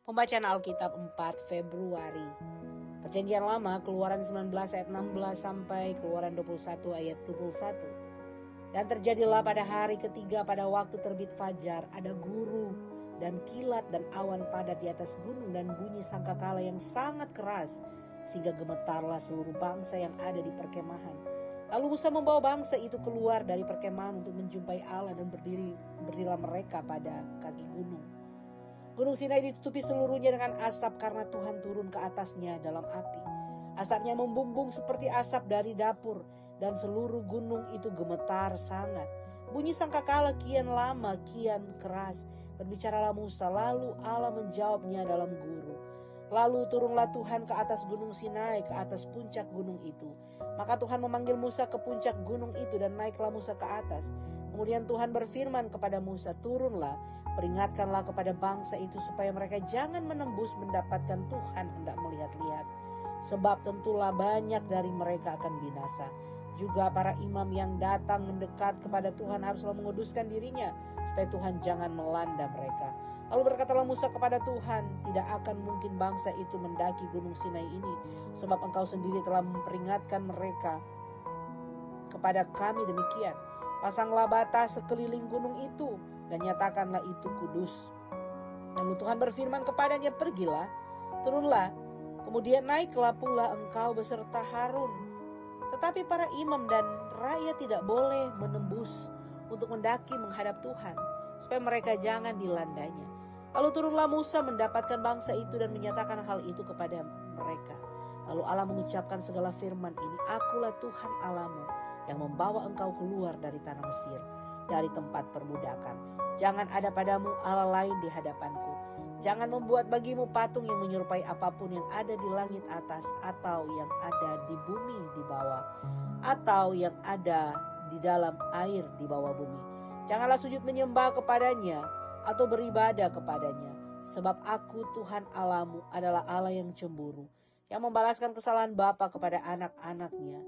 Pembacaan Alkitab 4 Februari. Perjanjian Lama, Keluaran 19 ayat 16 sampai Keluaran 21 ayat 21. Dan terjadilah pada hari ketiga pada waktu terbit fajar, ada guru dan kilat dan awan padat di atas gunung dan bunyi sangkakala yang sangat keras, sehingga gemetarlah seluruh bangsa yang ada di perkemahan. Lalu Musa membawa bangsa itu keluar dari perkemahan untuk menjumpai Allah, dan berdirilah mereka pada kaki gunung. Gunung Sinai ditutupi seluruhnya dengan asap karena Tuhan turun ke atasnya dalam api. Asapnya membumbung seperti asap dari dapur, dan seluruh gunung itu gemetar sangat. Bunyi sangkakala kian lama, kian keras. Berbicaralah Musa, lalu Allah menjawabnya dalam guru. Lalu turunlah Tuhan ke atas gunung Sinai, ke atas puncak gunung itu. Maka Tuhan memanggil Musa ke puncak gunung itu, dan naiklah Musa ke atas. Kemudian Tuhan berfirman kepada Musa, turunlah, peringatkanlah kepada bangsa itu supaya mereka jangan menembus mendapatkan Tuhan hendak melihat-lihat. Sebab tentulah banyak dari mereka akan binasa. Juga para imam yang datang mendekat kepada Tuhan haruslah menguduskan dirinya, supaya Tuhan jangan melanda mereka. Lalu berkatalah Musa kepada Tuhan, tidak akan mungkin bangsa itu mendaki gunung Sinai ini, sebab engkau sendiri telah memperingatkan mereka kepada kami demikian. Pasanglah batas sekeliling gunung itu, dan nyatakanlah itu kudus. Lalu Tuhan berfirman kepadanya, pergilah, turunlah, kemudian naiklah pula engkau beserta Harun. Tetapi para imam dan rakyat tidak boleh menembus untuk mendaki menghadap Tuhan, supaya mereka jangan dilandanya. Lalu turunlah Musa mendapatkan bangsa itu dan menyatakan hal itu kepada mereka. Lalu Allah mengucapkan segala firman ini, akulah Tuhan Allahmu yang membawa engkau keluar dari tanah Mesir, dari tempat perbudakan. Jangan ada padamu Allah lain di hadapanku. Jangan membuat bagimu patung yang menyerupai apapun yang ada di langit atas, atau yang ada di bumi di bawah, atau yang ada di dalam air di bawah bumi. Janganlah sujud menyembah kepadanya atau beribadah kepadanya. Sebab aku Tuhan Allahmu adalah Allah yang cemburu, yang membalaskan kesalahan bapa kepada anak-anaknya,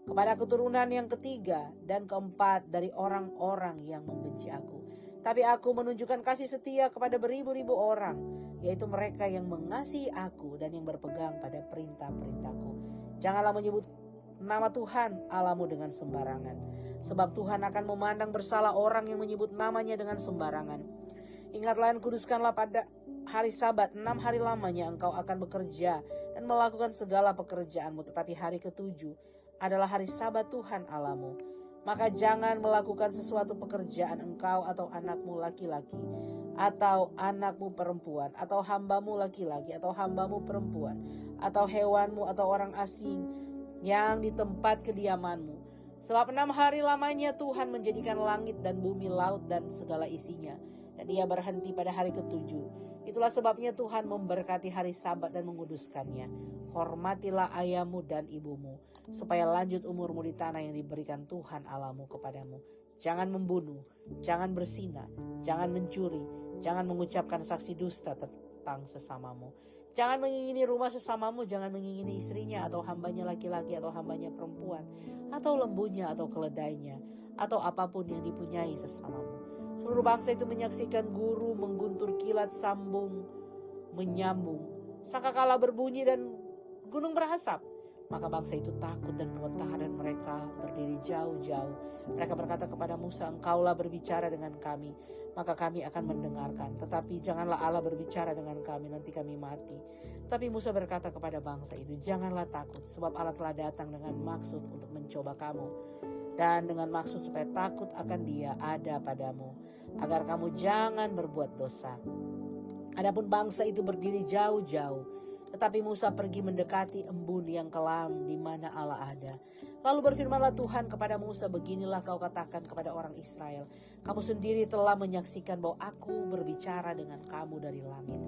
kepada keturunan yang ketiga dan keempat dari orang-orang yang membenci aku. Tapi aku menunjukkan kasih setia kepada beribu-ribu orang, yaitu mereka yang mengasihi aku dan yang berpegang pada perintah-perintahku. Janganlah menyebut nama Tuhan Allahmu dengan sembarangan, sebab Tuhan akan memandang bersalah orang yang menyebut namanya dengan sembarangan. Ingatlah dan kuduskanlah pada hari Sabat, 6 hari lamanya engkau akan bekerja dan melakukan segala pekerjaanmu, tetapi hari ketujuh adalah hari Sabat Tuhan Allahmu. Maka jangan melakukan sesuatu pekerjaan engkau atau anakmu laki-laki, atau anakmu perempuan, atau hambamu laki-laki, atau hambamu perempuan, atau hewanmu, atau orang asing yang di tempat kediamanmu. Sebab 6 hari lamanya Tuhan menjadikan langit dan bumi, laut dan segala isinya, dan Ia berhenti pada hari ketujuh. Itulah sebabnya Tuhan memberkati hari Sabat dan menguduskannya. Hormatilah ayahmu dan ibumu, supaya lanjut umurmu di tanah yang diberikan Tuhan Allahmu kepadamu. Jangan membunuh, jangan berzina, jangan mencuri, jangan mengucapkan saksi dusta tentang sesamamu. Jangan mengingini rumah sesamamu, jangan mengingini istrinya atau hambanya laki-laki atau hambanya perempuan, atau lembunya atau keledainya, atau apapun yang dipunyai sesamamu. Seluruh bangsa itu menyaksikan guru mengguntur kilat sambung menyambung, sangkakala berbunyi dan gunung berasap. Maka bangsa itu takut dan gemetar, dan mereka berdiri jauh-jauh. Mereka berkata kepada Musa, engkaulah berbicara dengan kami, maka kami akan mendengarkan. Tetapi janganlah Allah berbicara dengan kami, nanti kami mati. Tapi Musa berkata kepada bangsa itu, janganlah takut, sebab Allah telah datang dengan maksud untuk mencoba kamu, dan dengan maksud supaya takut akan Dia ada padamu, agar kamu jangan berbuat dosa. Adapun bangsa itu berdiri jauh-jauh, tetapi Musa pergi mendekati embun yang kelam di mana Allah ada. Lalu berfirmanlah Tuhan kepada Musa, beginilah kau katakan kepada orang Israel, kamu sendiri telah menyaksikan bahwa aku berbicara dengan kamu dari langit.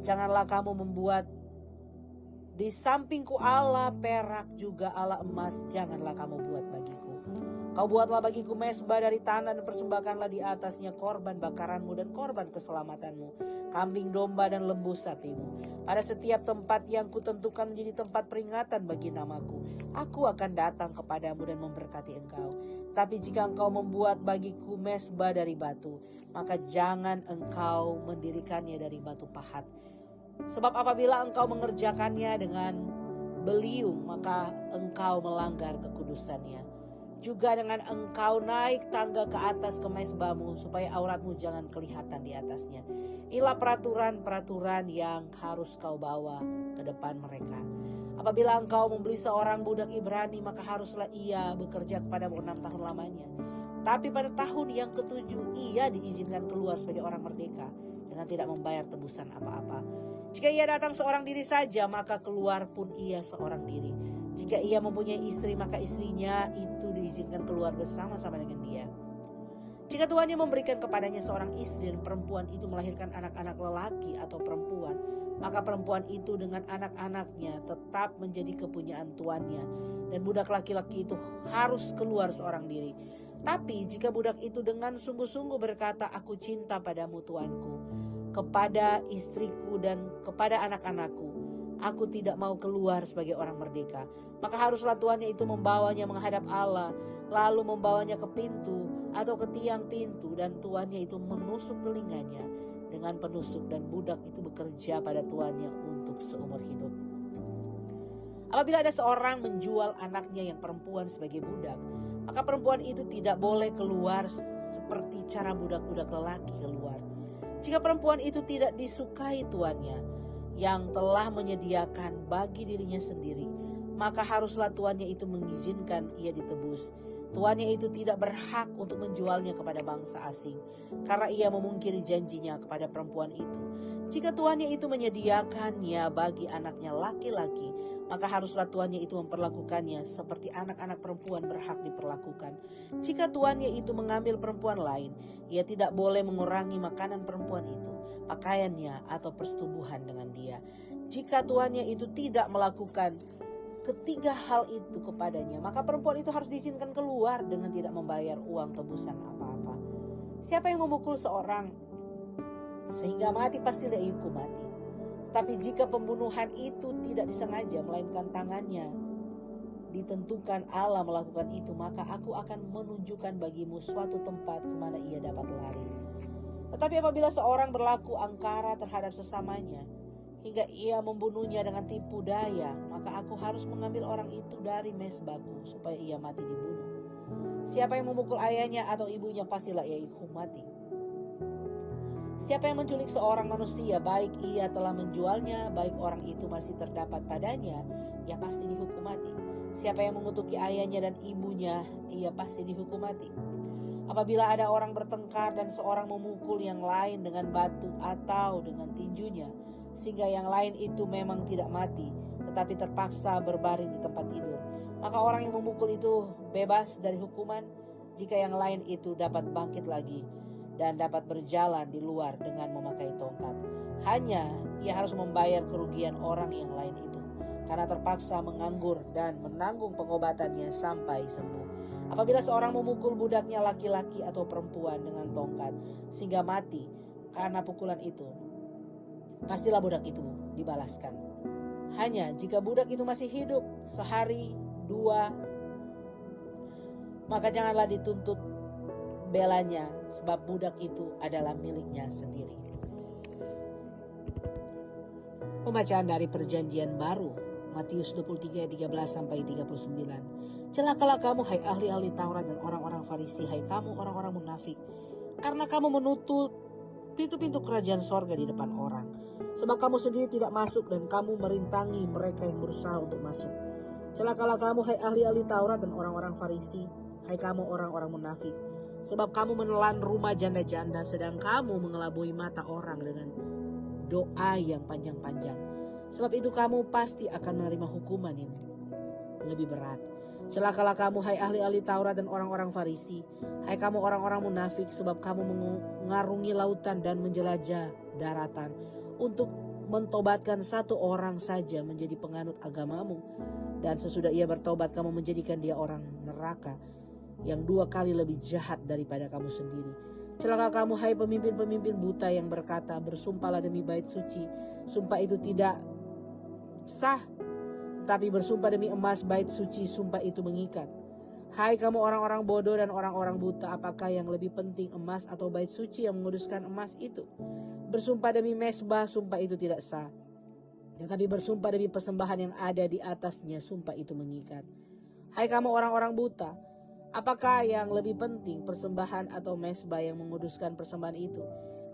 Janganlah kamu membuat di sampingku Allah perak, juga Allah emas janganlah kamu buat bagiku. Kau buatlah bagiku mezbah dari tanah, dan persembahkanlah di atasnya korban bakaranmu dan korban keselamatanmu, kambing domba dan lembu sapimu. Pada setiap tempat yang kutentukan menjadi tempat peringatan bagi namaku, aku akan datang kepadamu dan memberkati engkau. Tapi jika engkau membuat bagiku mezbah dari batu, maka jangan engkau mendirikannya dari batu pahat. Sebab apabila engkau mengerjakannya dengan beliung, maka engkau melanggar kekudusannya. Juga dengan engkau naik tangga ke atas ke mezbamu, supaya auratmu jangan kelihatan di atasnya. Inilah peraturan-peraturan yang harus kau bawa ke depan mereka. Apabila engkau membeli seorang budak Ibrani, maka haruslah ia bekerja kepadamu 6 tahun lamanya. Tapi pada tahun yang ke-7 ia diizinkan keluar sebagai orang merdeka dengan tidak membayar tebusan apa-apa. Jika ia datang seorang diri saja, maka keluar pun ia seorang diri. Jika ia mempunyai istri, maka istrinya itu diizinkan keluar bersama-sama dengan dia. Jika tuannya memberikan kepadanya seorang istri dan perempuan itu melahirkan anak-anak lelaki atau perempuan, maka perempuan itu dengan anak-anaknya tetap menjadi kepunyaan tuannya, dan budak laki-laki itu harus keluar seorang diri. Tapi jika budak itu dengan sungguh-sungguh berkata, "Aku cinta padamu tuanku, kepada istriku dan kepada anak-anakku, aku tidak mau keluar sebagai orang merdeka," maka haruslah tuannya itu membawanya menghadap Allah, lalu membawanya ke pintu atau ke tiang pintu, dan tuannya itu menusuk telinganya dengan penusuk, dan budak itu bekerja pada tuannya untuk seumur hidup. Apabila ada seorang menjual anaknya yang perempuan sebagai budak, maka perempuan itu tidak boleh keluar seperti cara budak-budak lelaki keluar. Jika perempuan itu tidak disukai tuannya yang telah menyediakan bagi dirinya sendiri, maka haruslah tuannya itu mengizinkan ia ditebus. Tuannya itu tidak berhak untuk menjualnya kepada bangsa asing, karena ia memungkiri janjinya kepada perempuan itu. Jika tuannya itu menyediakannya bagi anaknya laki-laki, maka haruslah tuannya itu memperlakukannya seperti anak-anak perempuan berhak diperlakukan. Jika tuannya itu mengambil perempuan lain, ia tidak boleh mengurangi makanan perempuan itu, pakaiannya, atau persetubuhan dengan dia. Jika tuannya itu tidak melakukan ketiga hal itu kepadanya, maka perempuan itu harus diizinkan keluar dengan tidak membayar uang tebusan apa-apa. Siapa yang memukul seorang sehingga mati, pasti dia dihukum mati. Tapi jika pembunuhan itu tidak disengaja, melainkan tangannya ditentukan Allah melakukan itu, maka aku akan menunjukkan bagimu suatu tempat kemana ia dapat lari. Tetapi apabila seorang berlaku angkara terhadap sesamanya hingga ia membunuhnya dengan tipu daya, maka aku harus mengambil orang itu dari mezbaku supaya ia mati dibunuh. Siapa yang memukul ayahnya atau ibunya, pastilah ia dihukum mati. Siapa yang menculik seorang manusia, baik ia telah menjualnya, baik orang itu masih terdapat padanya, ia pasti dihukum mati. Siapa yang mengutuki ayahnya dan ibunya, ia pasti dihukum mati. Apabila ada orang bertengkar dan seorang memukul yang lain dengan batu atau dengan tinjunya, sehingga yang lain itu memang tidak mati, tetapi terpaksa berbaring di tempat tidur, maka orang yang memukul itu bebas dari hukuman, jika yang lain itu dapat bangkit lagi dan dapat berjalan di luar dengan memakai tongkat. Hanya ia harus membayar kerugian orang yang lain itu, karena terpaksa menganggur dan menanggung pengobatannya sampai sembuh. Apabila seorang memukul budaknya laki-laki atau perempuan dengan tongkat sehingga mati karena pukulan itu, pastilah budak itu dibalaskan. Hanya jika budak itu masih hidup sehari, 2, maka janganlah dituntut belanya, sebab budak itu adalah miliknya sendiri. Pembacaan dari Perjanjian Baru, Matius 23 ayat 13 sampai 39. Celakalah kamu, hai ahli-ahli Taurat dan orang-orang Farisi, hai kamu orang-orang munafik, karena kamu menutup pintu-pintu kerajaan sorga di depan orang. Sebab kamu sendiri tidak masuk dan kamu merintangi mereka yang berusaha untuk masuk. Celakalah kamu, hai ahli-ahli Taurat dan orang-orang Farisi, hai kamu orang-orang munafik, sebab kamu menelan rumah janda-janda, sedang kamu mengelabui mata orang dengan doa yang panjang-panjang. Sebab itu kamu pasti akan menerima hukuman yang lebih berat. Celakalah kamu, hai ahli-ahli Taurat dan orang-orang Farisi, hai kamu orang-orang munafik, sebab kamu mengarungi lautan dan menjelajah daratan untuk mentobatkan satu orang saja menjadi penganut agamamu, dan sesudah ia bertobat kamu menjadikan dia orang neraka yang 2 kali lebih jahat daripada kamu sendiri. Celaka kamu, hai pemimpin-pemimpin buta yang berkata, bersumpahlah demi bait suci, sumpah itu tidak sah, tapi bersumpah demi emas bait suci, sumpah itu mengikat. Hai kamu orang-orang bodoh dan orang-orang buta, apakah yang lebih penting, emas atau bait suci yang menguduskan emas itu? Bersumpah demi mezbah, sumpah itu tidak sah, Tetapi bersumpah demi persembahan yang ada di atasnya, sumpah itu mengikat. Hai kamu orang-orang buta, apakah yang lebih penting, persembahan atau mezbah yang menguduskan persembahan itu?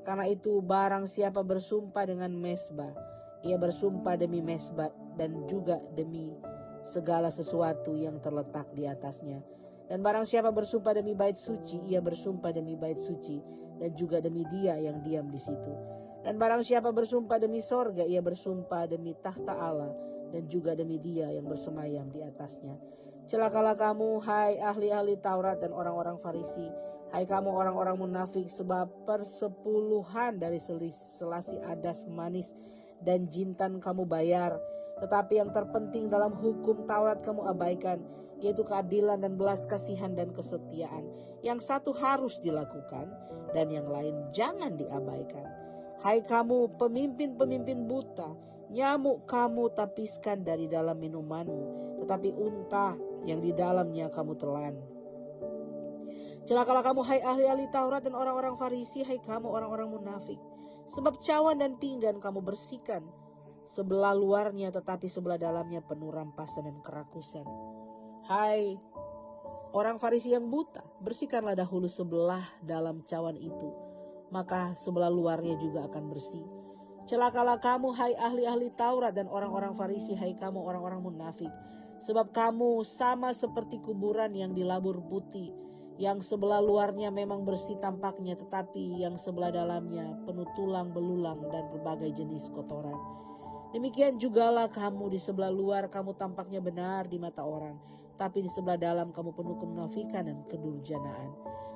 Karena itu barang siapa bersumpah dengan mezbah, ia bersumpah demi mezbah dan juga demi segala sesuatu yang terletak di atasnya. Dan barang siapa bersumpah demi bait suci, ia bersumpah demi bait suci dan juga demi dia yang diam di situ. Dan barang siapa bersumpah demi sorga, ia bersumpah demi tahta Allah dan juga demi dia yang bersemayam di atasnya. Celakalah kamu, hai ahli-ahli Taurat dan orang-orang Farisi, hai kamu orang-orang munafik, sebab persepuluhan dari selasi adas manis dan jintan kamu bayar. Tetapi yang terpenting dalam hukum Taurat kamu abaikan, yaitu keadilan dan belas kasihan dan kesetiaan. Yang satu harus dilakukan dan yang lain jangan diabaikan. Hai kamu pemimpin-pemimpin buta, nyamuk kamu tapiskan dari dalam minumanmu, tetapi unta yang di dalamnya kamu telan. Celakalah kamu, hai ahli-ahli Taurat dan orang-orang Farisi, hai kamu orang-orang munafik, sebab cawan dan pinggan kamu bersihkan sebelah luarnya, tetapi sebelah dalamnya penuh rampasan dan kerakusan. Hai orang Farisi yang buta, bersihkanlah dahulu sebelah dalam cawan itu, maka sebelah luarnya juga akan bersih. Celakalah kamu, hai ahli-ahli Taurat dan orang-orang Farisi, hai kamu orang-orang munafik, sebab kamu sama seperti kuburan yang dilabur putih, yang sebelah luarnya memang bersih tampaknya, tetapi yang sebelah dalamnya penuh tulang belulang dan berbagai jenis kotoran. Demikian jugalah kamu, di sebelah luar kamu tampaknya benar di mata orang, tapi di sebelah dalam kamu penuh kemunafikan dan kedurjanaan.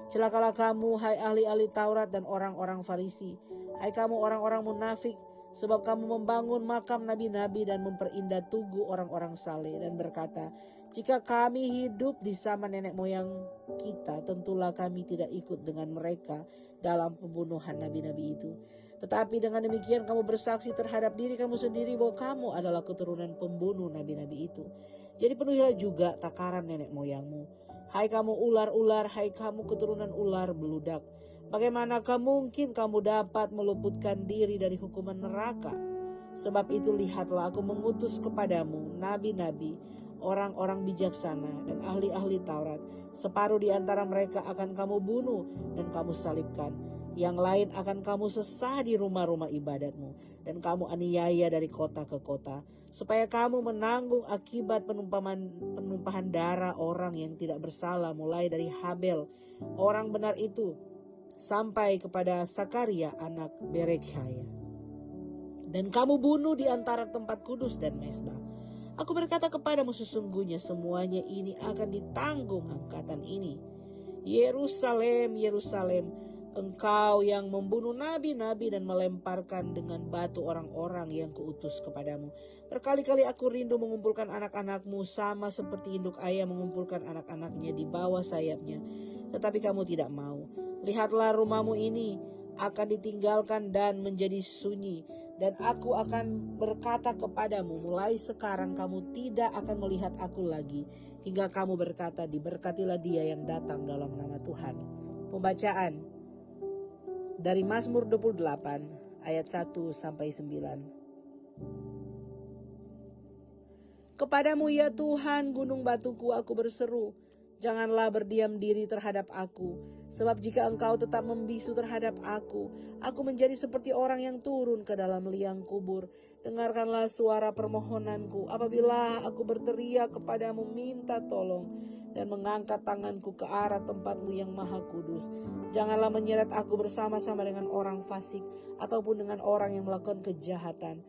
Celakalah kamu, hai ahli-ahli Taurat dan orang-orang Farisi, hai kamu orang-orang munafik, sebab kamu membangun makam nabi-nabi dan memperindah tugu orang-orang saleh dan berkata, jika kami hidup di zaman nenek moyang kita, tentulah kami tidak ikut dengan mereka dalam pembunuhan nabi-nabi itu. Tetapi dengan demikian kamu bersaksi terhadap diri kamu sendiri bahwa kamu adalah keturunan pembunuh nabi-nabi itu. Jadi penuhilah juga takaran nenek moyangmu. Hai kamu ular-ular, hai kamu keturunan ular beludak, bagaimanakah mungkin kamu dapat meluputkan diri dari hukuman neraka? Sebab itu lihatlah, aku mengutus kepadamu nabi-nabi, orang-orang bijaksana dan ahli-ahli Taurat. Separuh di antara mereka akan kamu bunuh dan kamu salibkan. Yang lain akan kamu sesah di rumah-rumah ibadatmu dan kamu aniaya dari kota ke kota, supaya kamu menanggung akibat penumpahan darah orang yang tidak bersalah, mulai dari Habel orang benar itu sampai kepada Sakaria anak Berekhaya. Dan kamu bunuh di antara tempat kudus dan mezbah. Aku berkata kepadamu, sesungguhnya semuanya ini akan ditanggung angkatan ini. Yerusalem, Yerusalem, engkau yang membunuh nabi-nabi dan melemparkan dengan batu orang-orang yang kuutus kepadamu. Berkali-kali aku rindu mengumpulkan anak-anakmu sama seperti induk ayam mengumpulkan anak-anaknya di bawah sayapnya. Tetapi kamu tidak mau. Lihatlah, rumahmu ini akan ditinggalkan dan menjadi sunyi. Dan aku akan berkata kepadamu, mulai sekarang kamu tidak akan melihat aku lagi, hingga kamu berkata, diberkatilah dia yang datang dalam nama Tuhan. Pembacaan dari Mazmur 28 ayat 1 sampai 9. Kepadamu ya Tuhan, gunung batuku, aku berseru. Janganlah berdiam diri terhadap aku, sebab jika engkau tetap membisu terhadap aku menjadi seperti orang yang turun ke dalam liang kubur. Dengarkanlah suara permohonanku apabila aku berteriak kepadamu minta tolong dan mengangkat tanganku ke arah tempatmu yang maha kudus. Janganlah menyeret aku bersama-sama dengan orang fasik ataupun dengan orang yang melakukan kejahatan,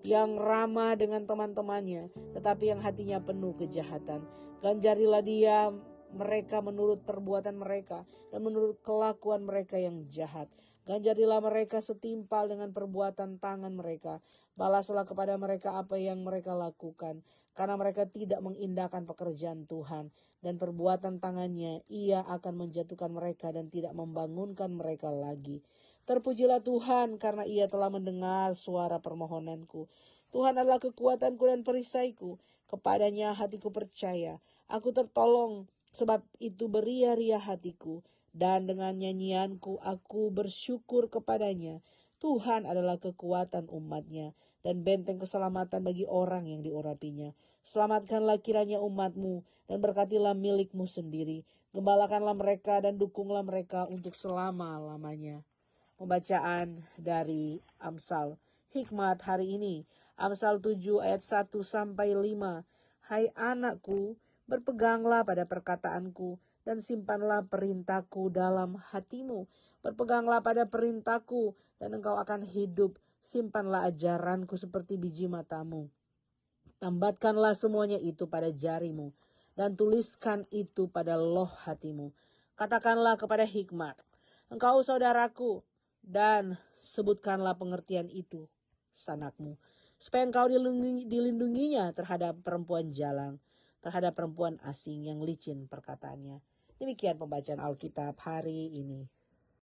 yang ramah dengan teman-temannya, tetapi yang hatinya penuh kejahatan. Ganjarilah dia mereka menurut perbuatan mereka dan menurut kelakuan mereka yang jahat. Ganjarilah mereka setimpal dengan perbuatan tangan mereka. Balaslah kepada mereka apa yang mereka lakukan, karena mereka tidak mengindahkan pekerjaan Tuhan, dan perbuatan tangannya ia akan menjatuhkan mereka dan tidak membangunkan mereka lagi. Terpujilah Tuhan karena ia telah mendengar suara permohonanku. Tuhan adalah kekuatanku dan perisaiku, kepadanya hatiku percaya. Aku tertolong, sebab itu beria-ria hatiku, dan dengan nyanyianku aku bersyukur kepadanya. Tuhan adalah kekuatan umatnya dan benteng keselamatan bagi orang yang diurapinya. Selamatkanlah kiranya umatmu dan berkatilah milikmu sendiri. Gembalakanlah mereka dan dukunglah mereka untuk selama-lamanya. Pembacaan dari Amsal. Hikmat hari ini. Amsal 7 ayat 1 sampai 5. Hai anakku, berpeganglah pada perkataanku dan simpanlah perintahku dalam hatimu. Berpeganglah pada perintahku dan engkau akan hidup. Simpanlah ajaranku seperti biji matamu. Tambatkanlah semuanya itu pada jarimu dan tuliskan itu pada loh hatimu. Katakanlah kepada hikmat, engkau saudaraku, dan sebutkanlah pengertian itu sanakmu, supaya engkau dilindunginya terhadap perempuan jalang, terhadap perempuan asing yang licin perkataannya. Demikian pembacaan Alkitab hari ini.